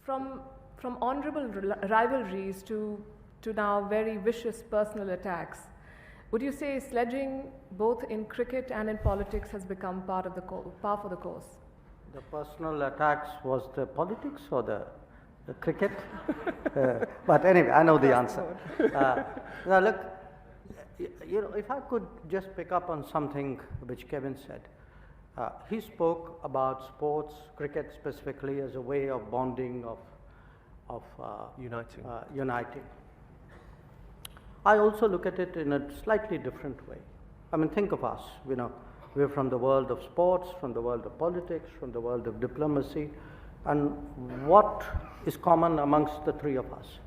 from honorable rivalries to now very vicious personal attacks, would you say sledging both in cricket and in politics has become par for the course? The personal attacks was the politics or the cricket? But anyway, I know the answer. Now look, if I could just pick up on something which Kevin said. He spoke about sports, cricket specifically, as a way of bonding, of uniting. I also look at it in a slightly different way. I mean, think of us, we're from the world of sports, from the world of politics, from the world of diplomacy, and what is common amongst the three of us?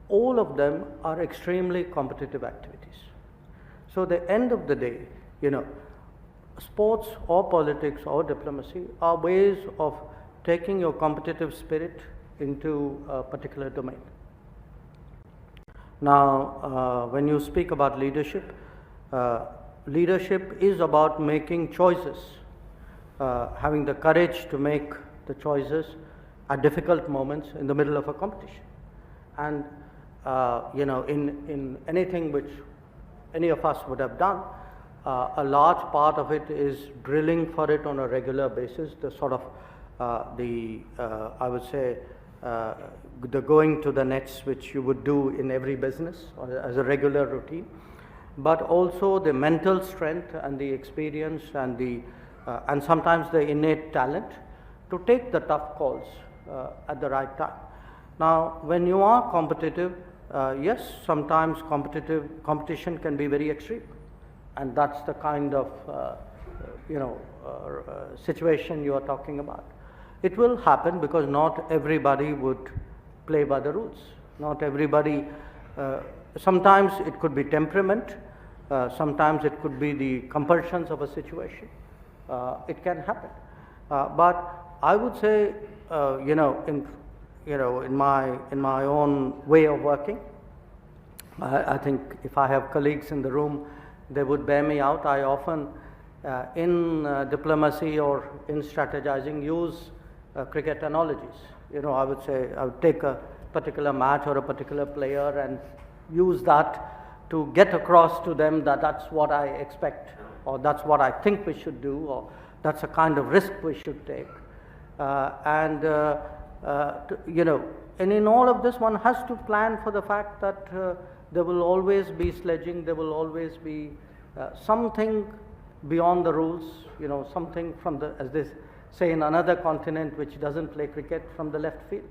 All of them are extremely competitive activities. So at the end of the day, sports or politics or diplomacy are ways of taking your competitive spirit into a particular domain. Now, when you speak about leadership, leadership is about making choices, having the courage to make the choices at difficult moments in the middle of a competition. And, in anything which any of us would have done, a large part of it is drilling for it on a regular basis, the sort of, I would say, the going to the nets which you would do in every business or as a regular routine, but also the mental strength and the experience and sometimes the innate talent to take the tough calls at the right time. Now, when you are competitive, yes, sometimes competition can be very extreme, and that's the kind of situation you are talking about. It will happen because not everybody would play by the rules. Not everybody, sometimes it could be temperament, sometimes it could be the compulsions of a situation. It can happen. But I would say, in my own way of working, I think if I have colleagues in the room, they would bear me out. I often, in diplomacy or in strategizing, use cricket analogies. I would say I would take a particular match or a particular player and use that to get across to them that that's what I expect, or that's what I think we should do, or that's a kind of risk we should take. And in all of this, one has to plan for the fact that there will always be sledging, there will always be something beyond the rules, something from as they say in another continent which doesn't play cricket, from the left field.